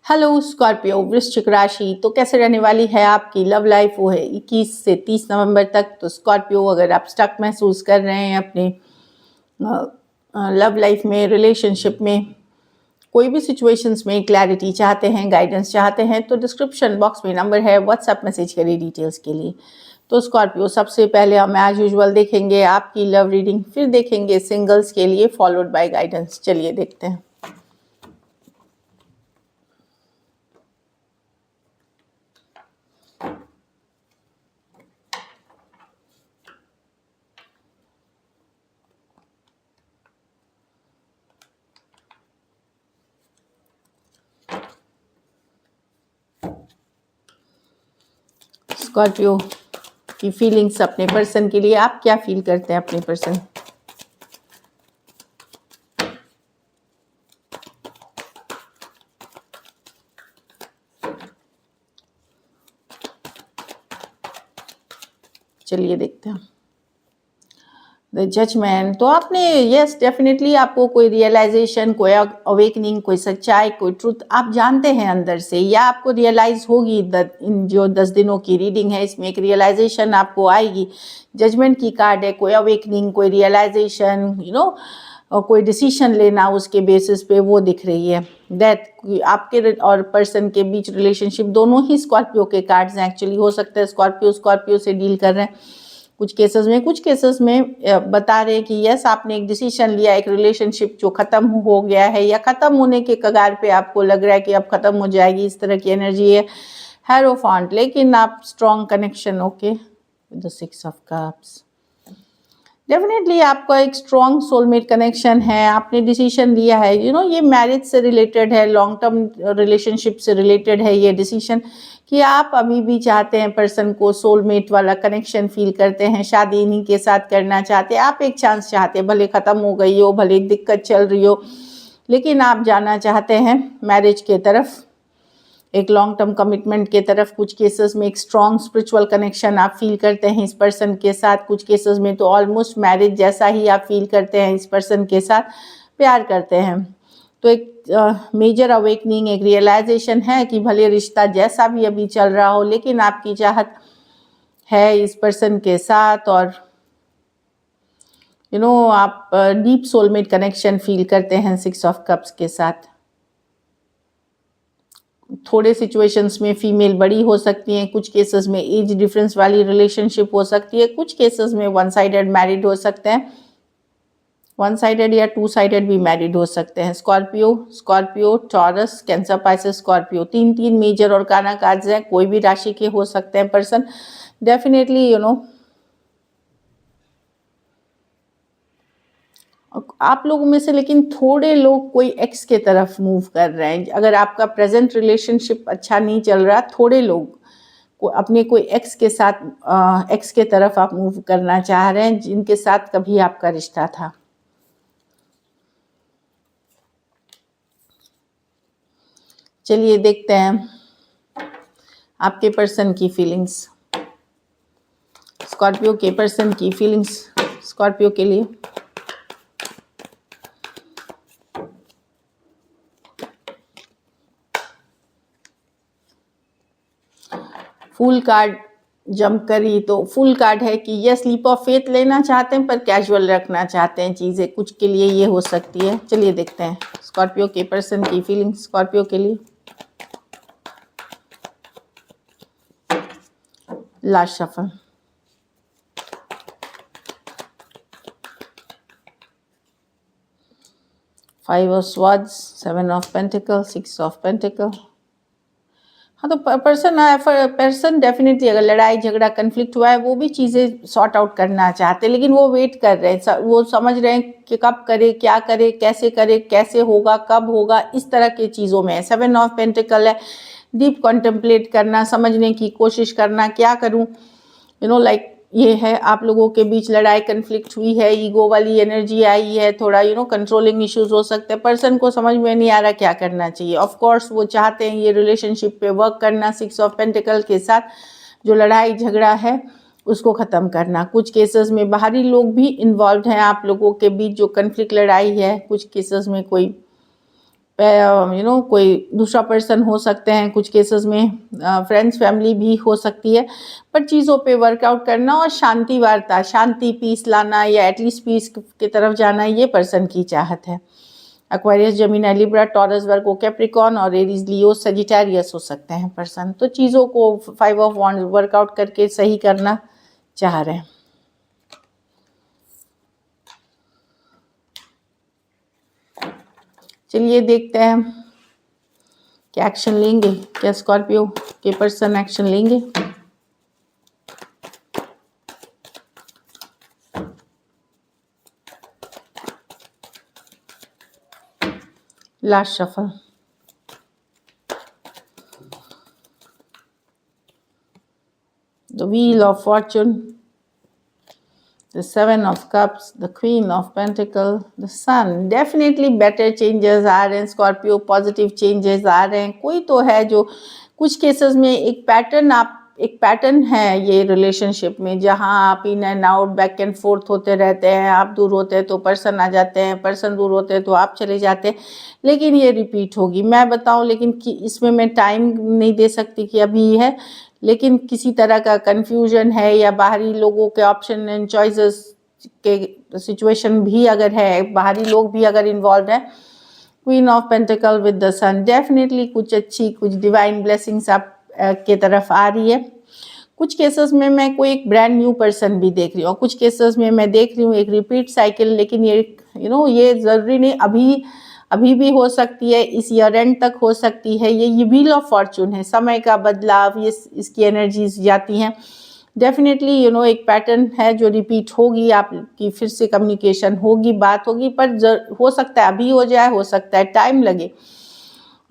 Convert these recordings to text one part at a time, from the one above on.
Hello Scorpio वृश्चिक राशि। तो कैसे रहने वाली है आपकी लव लाइफ? वो है 21 से 30 नवंबर तक। तो स्कॉर्पियो, अगर आप स्टक महसूस कर रहे हैं अपने लव लाइफ में, रिलेशनशिप में, कोई भी सिचुएशंस में क्लैरिटी चाहते हैं, गाइडेंस चाहते हैं, तो डिस्क्रिप्शन बॉक्स में नंबर है, व्हाट्सएप मैसेज करिए डिटेल्स के लिए। तो स्कॉर्पियो, सबसे पहले हम एज यूजुअल देखेंगे आपकी लव रीडिंग, फिर देखेंगे सिंगल्स के लिए, फॉलोड बाय गाइडेंस। चलिए देखते हैं। स्कॉर्पियो की फीलिंग्स अपने पर्सन के लिए, आप क्या फील करते हैं अपने पर्सन? चलिए देखते हैं। The judgment. तो आपने, यस डेफिनेटली, आपको कोई रियलाइजेशन, कोई अवेकनिंग, कोई सच्चाई, कोई ट्रुथ आप जानते हैं अंदर से, या आपको रियलाइज होगी। इन जो 10 दिनों की रीडिंग है, इसमें एक रियलाइजेशन आपको आएगी। जजमेंट की कार्ड है, कोई अवेकनिंग, कोई रियलाइजेशन, कोई डिसीजन लेना उसके बेसिस पे वो दिख रही है। डेथ, आपके और पर्सन के बीच रिलेशनशिप, दोनों ही स्कॉर्पियो के कार्ड्स हैं एक्चुअली। हो सकता है स्कॉर्पियो से डील कर रहे हैं कुछ केसेस में बता रहे हैं कि यस, आपने एक डिसीजन लिया, एक रिलेशनशिप जो ख़त्म हो गया है या ख़त्म होने के कगार पे आपको लग रहा है कि अब ख़त्म हो जाएगी, इस तरह की एनर्जी है। हेरोफांट, लेकिन आप strong connection, okay, the 6 of cups. Definitely आपका एक स्ट्रॉन्ग सोलमेट कनेक्शन है, आपने डिसीजन लिया है। ये मैरिज से रिलेटेड है, लॉन्ग टर्म रिलेशनशिप से रिलेटेड है ये डिसीजन, कि आप अभी भी चाहते हैं पर्सन को, सोलमेट वाला कनेक्शन फील करते हैं, शादी इन्हीं के साथ करना चाहते हैं। आप एक चांस चाहते हैं, भले ख़त्म हो गई हो, भले दिक्कत चल रही हो, लेकिन आप जाना चाहते हैं मैरिज के तरफ, एक लॉन्ग टर्म कमिटमेंट के तरफ। कुछ केसेस में एक स्ट्रॉन्ग स्पिरिचुअल कनेक्शन आप फील करते हैं इस पर्सन के साथ। कुछ केसेस में तो ऑलमोस्ट मैरिज जैसा ही आप फील करते हैं इस पर्सन के साथ, प्यार करते हैं। तो एक मेजर अवेकनिंग, एक रियलाइजेशन है कि भले रिश्ता जैसा भी अभी चल रहा हो, लेकिन आपकी चाहत है इस पर्सन के साथ, और आप डीप सोलमेट कनेक्शन फील करते हैं 6 ऑफ कप्स के साथ। थोड़े सिचुएशंस में फीमेल बड़ी हो सकती हैं, कुछ केसेस में एज डिफरेंस वाली रिलेशनशिप हो सकती है, कुछ केसेस में वन साइडेड मैरिड हो सकते हैं, वन साइडेड या 2 साइडेड भी मैरिड हो सकते हैं। Scorpio, taurus, cancer, Pisces, Scorpio, तीन मेजर और काना कार्ड्स हैं। कोई भी राशि के हो सकते हैं पर्सन। डेफिनेटली आप लोगों में से लेकिन थोड़े लोग कोई एक्स के तरफ मूव कर रहे हैं। अगर आपका प्रेजेंट रिलेशनशिप अच्छा नहीं चल रहा, थोड़े लोग को अपने कोई एक्स के साथ, एक्स के तरफ आप मूव करना चाह रहे हैं, जिनके साथ कभी आपका रिश्ता था। चलिए देखते हैं आपके पर्सन की फीलिंग्स, स्कॉर्पियो के पर्सन की फीलिंग्स स्कॉर्पियो के लिए। फुल कार्ड जंप करी तो फुल कार्ड है कि यस, लीप ऑफ फेथ लेना चाहते हैं पर कैजुअल रखना चाहते हैं चीज़ें, कुछ के लिए ये हो सकती है। चलिए देखते हैं स्कॉर्पियो के पर्सन की फीलिंग्स स्कॉर्पियो के लिए। Last shuffle, five of swords, 7 of pentacle, 6 of pentacle. हाँ, तो पर्सन डेफिनेटली, अगर लड़ाई झगड़ा कन्फ्लिक्ट हुआ है, वो भी चीज़ें सॉर्ट आउट करना चाहते हैं, लेकिन वो वेट कर रहे हैं। वो समझ रहे हैं कि कब करे, क्या करे, कैसे होगा, कब होगा, इस तरह की चीज़ों में है। 7 ऑफ पेंटिकल है, डीप कॉन्टेम्पलेट करना, समझने की कोशिश करना, क्या करूँ, लाइक ये है। आप लोगों के बीच लड़ाई कन्फ्लिक्ट हुई है, ईगो वाली एनर्जी आई है, थोड़ा कंट्रोलिंग इश्यूज हो सकते हैं। पर्सन को समझ में नहीं आ रहा क्या करना चाहिए। ऑफ कोर्स वो चाहते हैं ये रिलेशनशिप पे वर्क करना, 6 ऑफ पेंटिकल के साथ जो लड़ाई झगड़ा है उसको ख़त्म करना। कुछ केसेस में बाहरी लोग भी इन्वॉल्व हैं आप लोगों के बीच, जो कन्फ्लिक्ट लड़ाई है। कुछ केसेस में कोई कोई दूसरा पर्सन हो सकते हैं, कुछ केसेस में फ्रेंड्स फैमिली भी हो सकती है, पर चीज़ों पे वर्कआउट करना और शांति वार्ता, शांति पीस लाना या एटलीस्ट पीस की तरफ जाना, ये पर्सन की चाहत है। Aquarius, Gemini, Libra, taurus, Virgo, Capricorn और एरीज, लियो, सजिटेरियस हो सकते हैं पर्सन। तो चीज़ों को 5 ऑफ वॉन्ड्स वर्कआउट करके सही करना चाह रहे हैं। चलिए देखते हैं क्या एक्शन लेंगे, क्या स्कॉर्पियो के पर्सन एक्शन लेंगे। Last shuffle, the wheel of Fortune, the 7 of cups, the queen of pentacle, the sun. Definitely better changes आ रहे हैं स्कॉर्पियो, पॉजिटिव चेंजेस आ रहे हैं। कोई तो है जो कुछ केसेस में एक पैटर्न है ये रिलेशनशिप में, जहाँ आप in and out, back and fourth होते रहते हैं। आप दूर होते हैं तो पर्सन आ जाते हैं, पर्सन दूर होते हैं तो आप चले जाते हैं, लेकिन ये रिपीट होगी। मैं बताऊं, लेकिन कि इसमें मैं टाइम नहीं दे सकती कि अभी है, लेकिन किसी तरह का कन्फ्यूजन है या बाहरी लोगों के ऑप्शन एंड चॉइसेस के सिचुएशन भी अगर है, बाहरी लोग भी अगर इन्वॉल्व हैं। Queen of pentacles with the sun, definitely कुछ अच्छी, कुछ डिवाइन ब्लेसिंग्स आप के तरफ आ रही है। कुछ केसेस में मैं कोई एक ब्रांड न्यू पर्सन भी देख रही हूँ, और कुछ केसेस में मैं देख रही हूँ एक रिपीट साइकिल, लेकिन ये ये ज़रूरी नहीं अभी भी हो सकती है, इस ईयर एंड तक हो सकती है। ये व्हील ऑफ फॉर्चून है, समय का बदलाव, ये इसकी एनर्जीज जाती हैं। डेफिनेटली एक पैटर्न है जो रिपीट होगी, आपकी फिर से कम्युनिकेशन होगी, बात होगी, पर हो सकता है अभी हो जाए, हो सकता है टाइम लगे,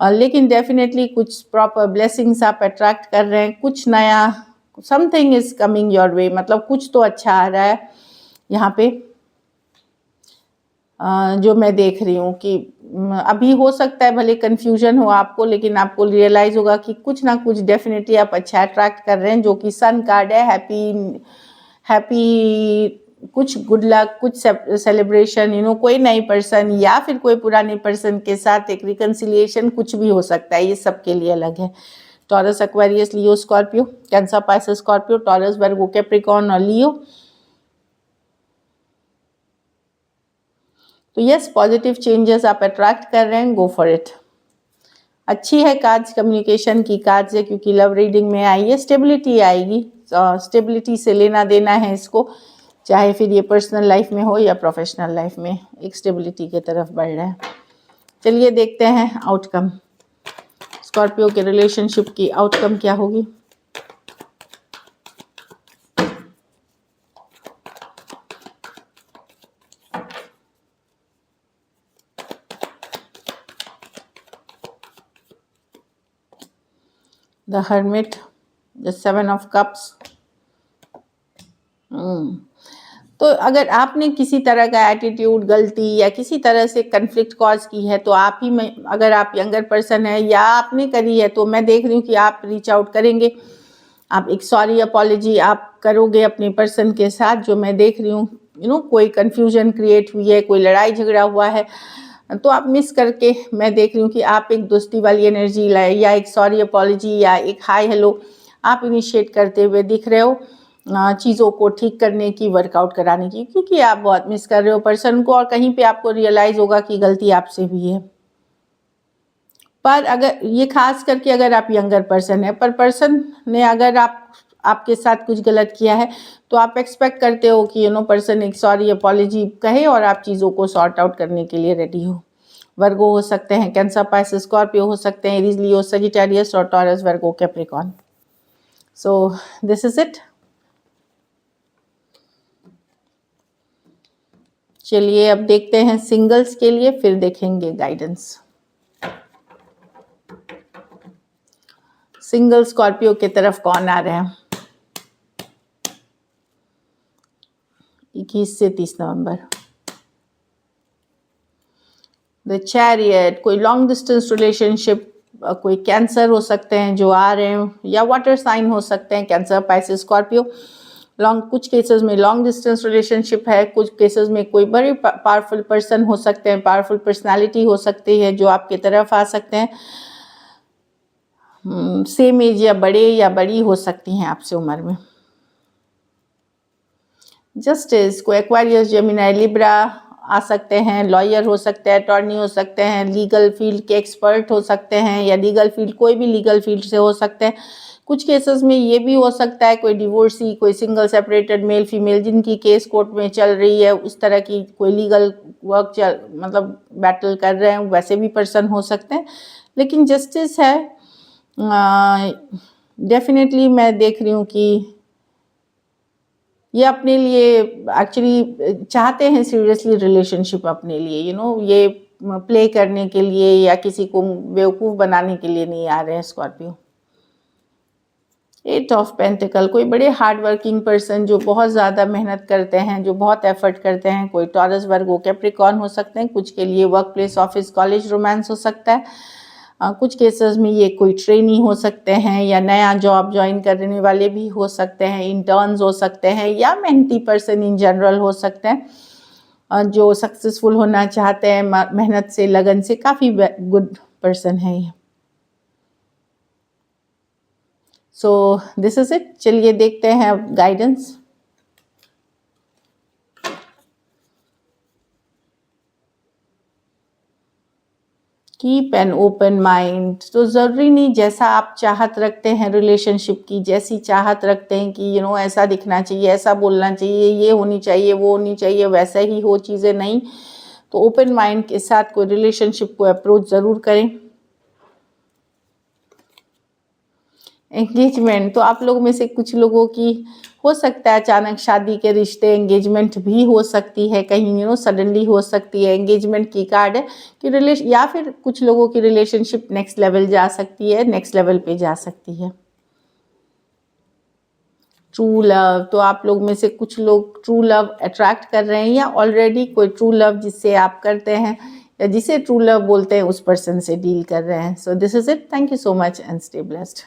लेकिन डेफिनेटली कुछ प्रॉपर ब्लेसिंग्स आप अट्रैक्ट कर रहे हैं, कुछ नया, something is coming your way, मतलब कुछ तो अच्छा आ रहा है यहाँ पे। जो मैं देख रही हूँ कि अभी हो सकता है भले कन्फ्यूजन हो आपको, लेकिन आपको रियलाइज होगा कि कुछ ना कुछ डेफिनेटली आप अच्छा अट्रैक्ट कर रहे हैं, जो कि सन कार्ड है। हैप्पी कुछ गुड लक, कुछ सेलिब्रेशन, कोई नई पर्सन या फिर कोई पुराने पर्सन के साथ एक रिकन्सिलिएशन, कुछ भी हो सकता है, ये सबके लिए अलग है। Taurus, Aquarius, Leo, Scorpio, Cancer, Pisces, Scorpio, Taurus, Virgo, Capricorn और लियो। तो यस, पॉजिटिव चेंजेस आप अट्रैक्ट कर रहे हैं, गो फॉर इट। अच्छी है कार्ड्स, कम्युनिकेशन की कार्ड्स है, क्योंकि लव रीडिंग में आई है, स्टेबिलिटी आएगी, स्टेबिलिटी से लेना देना है इसको, चाहे फिर ये पर्सनल लाइफ में हो या प्रोफेशनल लाइफ में, एक स्टेबिलिटी की तरफ बढ़ रहा है। चलिए देखते हैं आउटकम, स्कॉर्पियो के रिलेशनशिप की आउटकम क्या होगी। The Hermit, the 7 of Cups। तो अगर आपने किसी तरह का एटीट्यूड, गलती या किसी तरह से कन्फ्लिक्ट कॉज की है, तो आप ही में, अगर आप यंगर पर्सन है या आपने करी है, तो मैं देख रही हूँ कि आप रीच आउट करेंगे, आप एक सॉरी अपॉलॉजी आप करोगे अपने पर्सन के साथ, जो मैं देख रही हूँ। कोई कन्फ्यूजन क्रिएट हुई है, कोई लड़ाई झगड़ा हुआ है, तो आप मिस करके, मैं देख रही हूँ कि आप एक दोस्ती वाली एनर्जी लाए, या एक सॉरी अपॉलॉजी या एक हाय हेलो आप इनिशिएट करते हुए दिख रहे हो, चीज़ों को ठीक करने की, वर्कआउट कराने की, क्योंकि आप बहुत मिस कर रहे हो पर्सन को, और कहीं पे आपको रियलाइज़ होगा कि गलती आपसे भी है। पर अगर ये खास करके अगर आप यंगर पर्सन है, पर पर्सन ने अगर आपके साथ कुछ गलत किया है, तो आप एक्सपेक्ट करते हो कि पर्सन एक सॉरी अपॉलॉजी कहे और आप चीज़ों को सॉर्ट आउट करने के लिए रेडी हो। वर्गो हो सकते हैं, कैंसर, पाइसेस, स्कॉर्पियो हो सकते हैं, एरीज, लियो, सजिटेरियस और taurus, Virgo, Capricorn. So this is it. चलिए अब देखते हैं सिंगल्स के लिए, फिर देखेंगे गाइडेंस। सिंगल स्कॉर्पियो की तरफ कौन आ रहे हैं 21 से 30 नवंबर। द चैरियट, कोई लॉन्ग डिस्टेंस रिलेशनशिप, कोई कैंसर हो सकते हैं जो आ रहे हैं, या वाटर साइन हो सकते हैं, कैंसर, पाइसेस, स्कॉर्पियो। कुछ केसेस में लॉन्ग डिस्टेंस रिलेशनशिप है, कुछ केसेस में कोई बड़े पावरफुल पर्सन हो सकते हैं, पावरफुल पर्सनालिटी हो सकती है जो आपकी तरफ आ सकते हैं। सेम एज या बड़े या बड़ी हो सकती हैं आपसे उम्र में। जस्टिस को एक्वारियस, जेमिनी, लिब्रा आ सकते हैं, लॉयर हो सकते हैं, अटॉर्नी हो सकते हैं, लीगल फील्ड के एक्सपर्ट हो सकते हैं, या लीगल फील्ड कोई भी लीगल फील्ड से हो सकते हैं। कुछ केसेस में ये भी हो सकता है कोई डिवोर्सी, कोई सिंगल सेपरेटेड मेल फीमेल जिनकी केस कोर्ट में चल रही है, उस तरह की कोई लीगल वर्क मतलब बैटल कर रहे हैं, वैसे भी पर्सन हो सकते हैं। लेकिन जस्टिस है, डेफिनेटली मैं देख रही हूँ कि ये अपने लिए एक्चुअली चाहते हैं सीरियसली रिलेशनशिप अपने लिए, ये प्ले करने के लिए या किसी को बेवकूफ़ बनाने के लिए नहीं आ रहे हैं स्कॉर्पियो। 8 ऑफ पेंटिकल, कोई बड़े हार्ड वर्किंग पर्सन जो बहुत ज़्यादा मेहनत करते हैं, जो बहुत एफर्ट करते हैं, कोई टॉरस, वर्गो, कैप्रिकॉर्न हो सकते हैं। कुछ के लिए work place, office, college romance हो सकता है। कुछ केसेस में ये कोई ट्रेनी हो सकते हैं या नया जॉब ज्वाइन करने वाले भी हो सकते हैं, इंटर्न्स हो सकते हैं, या मेहनती पर्सन इन जनरल हो सकते हैं जो सक्सेसफुल होना चाहते हैं, मेहनत से, लगन से, काफ़ी गुड पर्सन है ये। So this is it. चलिए देखते हैं guidance. Keep an open mind. तो ज़रूरी नहीं जैसा आप चाहत रखते हैं रिलेशनशिप की, जैसी चाहत रखते हैं कि ऐसा दिखना चाहिए, ऐसा बोलना चाहिए, ये होनी चाहिए, वो होनी चाहिए, वैसा ही हो चीज़ें, नहीं। तो ओपन माइंड के साथ कोई रिलेशनशिप को अप्रोच ज़रूर करें। एंगेजमेंट, तो आप लोग में से कुछ लोगों की हो सकता है अचानक शादी के रिश्ते, एंगेजमेंट भी हो सकती है कहीं, सडनली हो सकती है। एंगेजमेंट की कार्ड है कि या फिर कुछ लोगों की रिलेशनशिप नेक्स्ट लेवल जा सकती है, नेक्स्ट लेवल पे जा सकती है। ट्रू लव, तो आप लोग में से कुछ लोग ट्रू लव अट्रैक्ट कर रहे हैं या ऑलरेडी कोई ट्रू लव जिससे आप करते हैं या जिसे ट्रू लव बोलते हैं उस पर्सन से डील कर रहे हैं। So this is it. Thank you so much and stay blessed.